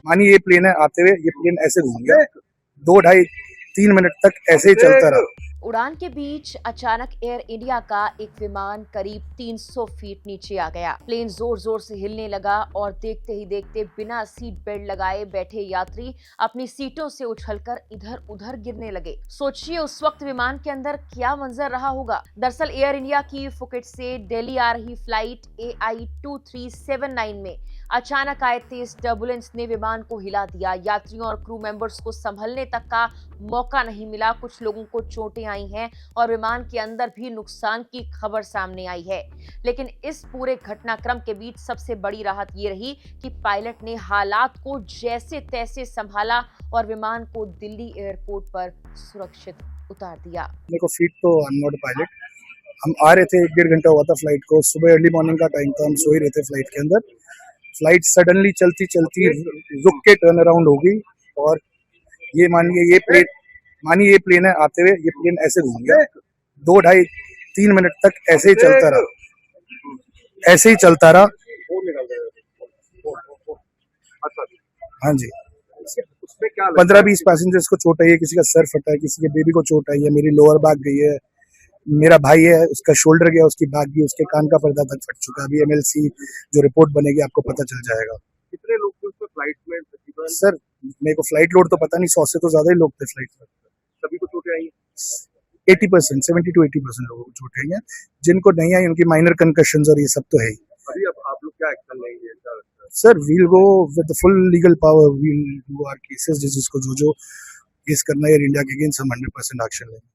मानिए ये प्लेन है, आते हुए ये प्लेन ऐसे घूम गया, 2 ढाई 3 मिनट तक ऐसे ही चलता रहा। उड़ान के बीच अचानक एयर इंडिया का एक विमान करीब 300 फीट नीचे आ गया। प्लेन जोर जोर से हिलने लगा और देखते ही देखते बिना सीट बेल्ट लगाए बैठे यात्री अपनी सीटों से उछलकर इधर उधर गिरने लगे। सोचिए उस वक्त विमान के अंदर क्या मंजर रहा होगा। दरअसल एयर इंडिया की फुकेट से दिल्ली आ रही फ्लाइट AI2379 में अचानक आए तेज टर्बुलेंस ने विमान को हिला दिया। यात्रियों और क्रू मेंबर्स को संभलने तक का मौका नहीं मिला। कुछ लोगों को चोटें आई हैं और विमान के अंदर भी नुकसान की खबर सामने आई है। लेकिन इस पूरे घटनाक्रम के बीच सबसे बड़ी राहत ये रही कि पायलट ने हालात को जैसे तैसे संभाला और विमान को दिल्ली एयरपोर्ट पर सुरक्षित उतार दिया। मेरे को फीट तो अननोट पायलट, हम आ रहे थे, 1 डेढ़ घंटा हुआ था फ्लाइट को, सुबह अर्ली मॉर्निंग का टाइम था, हम सो ही रहे थे फ्लाइट के अंदर। फ्लाइट सडनली चलती चलती रुक के टर्न अराउंड हो गई और ये मानिए ये प्लेन है, आते हुए ये प्लेन ऐसे घूम गया, 2 ढाई 3 मिनट तक ऐसे ही चलता रहा। हाँ जी, 15-20 पैसेंजर्स को चोट आई है, किसी का सर फटा है, किसी के बेबी को चोट आई है, मेरी लोअर बैक गई है, मेरा भाई है उसका शोल्डर गया, उसकी बैक गई, उसके कान का पर्दा तक फट चुका है। अभी MLC जो रिपोर्ट बनेगी आपको पता चल जाएगा। कितने लोग थे उसमें फ्लाइट में तकरीबन? सर मेरे को फ्लाइट लोड तो पता नहीं, 100 से तो ज्यादा ही लोग थे फ्लाइट में। सभी को चोटें आई? 80%, 70 to 80% लोगों को चोट आई है। जिनको नहीं आई उनकी माइनर कंकशन और ये सब तो है ही। अभी अब आप लोग क्या एक्शन लेंगे? Sir we'll go with the full legal power, we'll do our cases, जिसको जो केस करना है एयर इंडिया के अगेंस्ट, हम 100% एक्शन लेंगे।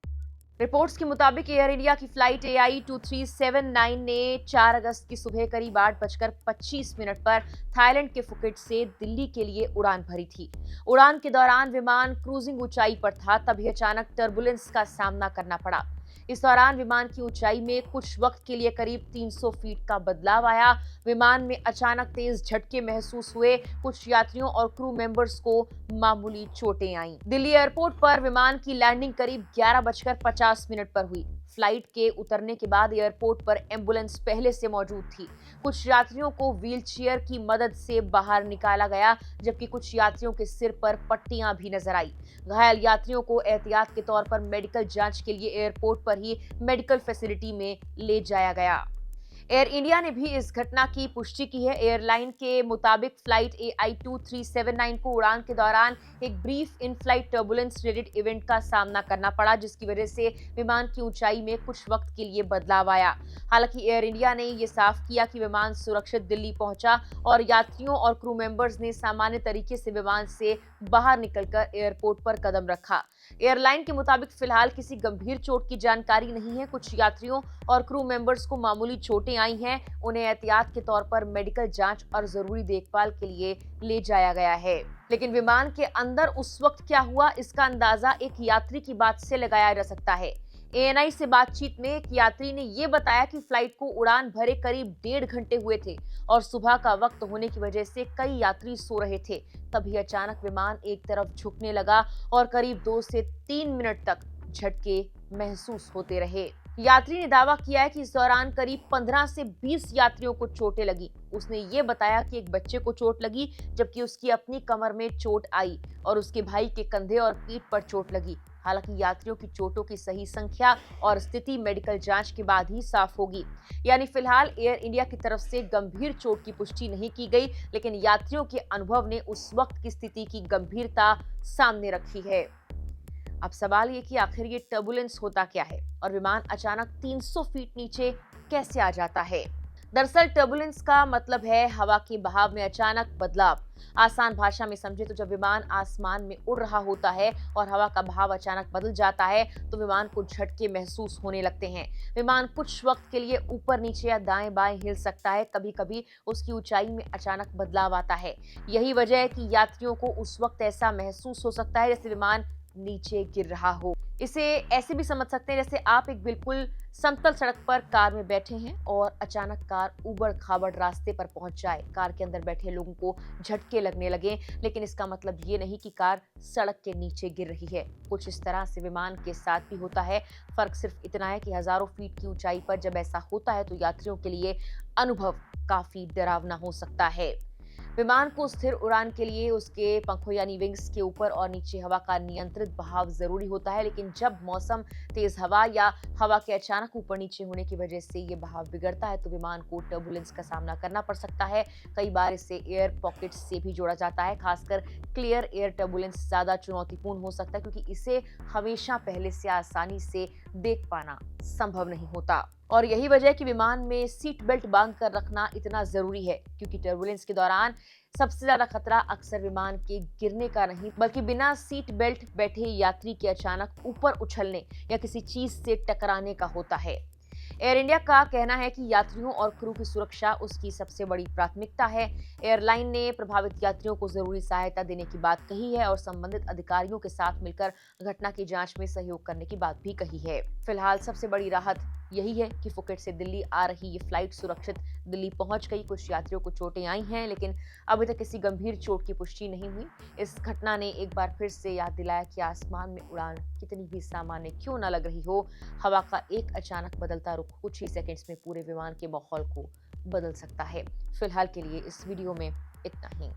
रिपोर्ट्स के मुताबिक एयर इंडिया की फ्लाइट AI2379 ने 4 अगस्त की सुबह करीब 8:25 पर थाईलैंड के फुकेट से दिल्ली के लिए उड़ान भरी थी। उड़ान के दौरान विमान क्रूजिंग ऊंचाई पर था, तभी अचानक टर्बुलेंस का सामना करना पड़ा। इस दौरान विमान की ऊंचाई में कुछ वक्त के लिए करीब 300 फीट का बदलाव आया। विमान में अचानक तेज झटके महसूस हुए। कुछ यात्रियों और क्रू मेंबर्स को मामूली चोटें आईं। दिल्ली एयरपोर्ट पर विमान की लैंडिंग करीब 11:50 पर हुई। फ्लाइट के उतरने के बाद एयरपोर्ट पर एम्बुलेंस पहले से मौजूद थी। कुछ यात्रियों को व्हीलचेयर की मदद से बाहर निकाला गया, जबकि कुछ यात्रियों के सिर पर पट्टियां भी नजर आई। घायल यात्रियों को एहतियात के तौर पर मेडिकल जांच के लिए एयरपोर्ट पर ही मेडिकल फैसिलिटी में ले जाया गया। एयर इंडिया ने भी इस घटना की पुष्टि की है। एयरलाइन के मुताबिक फ्लाइट AI2379 को उड़ान के दौरान एक brief in flight turbulence related event का सामना करना पड़ा, जिसकी वजह से विमान की ऊंचाई में कुछ वक्त के लिए बदलाव आया। हालांकि एयर इंडिया ने यह साफ किया कि विमान सुरक्षित दिल्ली पहुंचा और यात्रियों और क्रू मेंबर्स ने सामान्य तरीके से विमान से बाहर निकलकर एयरपोर्ट पर कदम रखा। एयरलाइन के मुताबिक फिलहाल किसी गंभीर चोट की जानकारी नहीं है। कुछ यात्रियों और क्रू मेंबर्स को मामूली चोटें आई हैं। उन्हें एहतियात के तौर पर मेडिकल जांच और जरूरी देखभाल के लिए ले जाया गया है। लेकिन विमान के अंदर उस वक्त क्या हुआ, इसका अंदाजा एक यात्री की बात से लगाया जा सकता है। ANI से बातचीत में एक यात्री ने यह बताया कि फ्लाइट को उड़ान भरे करीब 1.5 घंटे हुए थे और सुबह का वक्त होने की वजह से कई यात्री सो रहे थे। तभी अचानक विमान एक तरफ झुकने लगा और करीब 2 से 3 मिनट तक झटके महसूस होते रहे। यात्री ने दावा किया है कि इस दौरान करीब 15 से 20 यात्रियों को चोटें लगी। उसने ये बताया कि एक बच्चे को चोट लगी, जबकि उसकी अपनी कमर में चोट आई और उसके भाई के कंधे और पीठ पर चोट लगी। हालांकि यात्रियों की चोटों की सही संख्या और स्थिति मेडिकल जांच के बाद ही साफ होगी। यानी फिलहाल एयर इंडिया की तरफ से गंभीर चोट की पुष्टि नहीं की गई, लेकिन यात्रियों के अनुभव ने उस वक्त की स्थिति की गंभीरता सामने रखी है। अब सवाल ये कि आखिर ये टर्बुलेंस होता क्या है और विमान अचानक 300 फीट नीचे कैसे आ जाता है। दरअसल टर्बुलेंस का मतलब है हवा के बहाव में अचानक बदलाव। आसान भाषा में समझे तो जब विमान आसमान में उड़ रहा होता है और हवा का बहाव अचानक बदल जाता है तो विमान को झटके महसूस होने लगते हैं। विमान कुछ वक्त के लिए ऊपर नीचे या दाएं बाएं हिल सकता है। कभी कभी उसकी ऊंचाई में अचानक बदलाव आता है। यही वजह है कि यात्रियों को उस वक्त ऐसा महसूस हो सकता है जैसे विमान नीचे गिर रहा हो। इसे ऐसे भी समझ सकते हैं जैसे आप एक बिल्कुल समतल सड़क पर कार में बैठे हैं और अचानक कार उबड़ खाबड़ रास्ते पर पहुंच जाए। कार के अंदर बैठे लोगों को झटके लगने लगे, लेकिन इसका मतलब ये नहीं कि कार सड़क के नीचे गिर रही है। कुछ इस तरह से विमान के साथ भी होता है। फर्क सिर्फ इतना है कि हजारों फीट की ऊंचाई पर जब ऐसा होता है तो यात्रियों के लिए अनुभव काफी डरावना हो सकता है। विमान को स्थिर उड़ान के लिए उसके पंखों यानी विंग्स के ऊपर और नीचे हवा का नियंत्रित बहाव जरूरी होता है, लेकिन जब मौसम तेज हवा या हवा के अचानक ऊपर नीचे होने की वजह से ये बहाव बिगड़ता है तो विमान को टर्बुलेंस का सामना करना पड़ सकता है। कई बार इसे एयर पॉकेट्स से भी जोड़ा जाता है। खासकर क्लियर एयर टर्बुलेंस ज्यादा चुनौतीपूर्ण हो सकता है क्योंकि इसे हमेशा पहले से आसानी से देख पाना संभव नहीं होता। और यही वजह है कि विमान में सीट बेल्ट बांध कर रखना इतना जरूरी है, क्योंकि टर्बुलेंस के दौरान सबसे ज्यादा खतरा अक्सर विमान के गिरने का नहीं बल्कि बिना सीट बेल्ट बैठे यात्री के अचानक ऊपर उछलने या किसी चीज से टकराने का होता है। एयर इंडिया का कहना है कि यात्रियों और क्रू की सुरक्षा उसकी सबसे बड़ी प्राथमिकता है। एयरलाइन ने प्रभावित यात्रियों को जरूरी सहायता देने की बात कही है और संबंधित अधिकारियों के साथ मिलकर घटना की जांच में सहयोग करने की बात भी कही है। फिलहाल सबसे बड़ी राहत यही है कि फुकेट से दिल्ली आ रही ये फ्लाइट सुरक्षित दिल्ली पहुंच गई। कुछ यात्रियों को चोटें आई हैं, लेकिन अभी तक किसी गंभीर चोट की पुष्टि नहीं हुई। इस घटना ने एक बार फिर से याद दिलाया कि आसमान में उड़ान कितनी भी सामान्य क्यों न लग रही हो, हवा का एक अचानक बदलता रुख कुछ ही सेकंड्स में पूरे विमान के माहौल को बदल सकता है। फिलहाल के लिए इस वीडियो में इतना ही।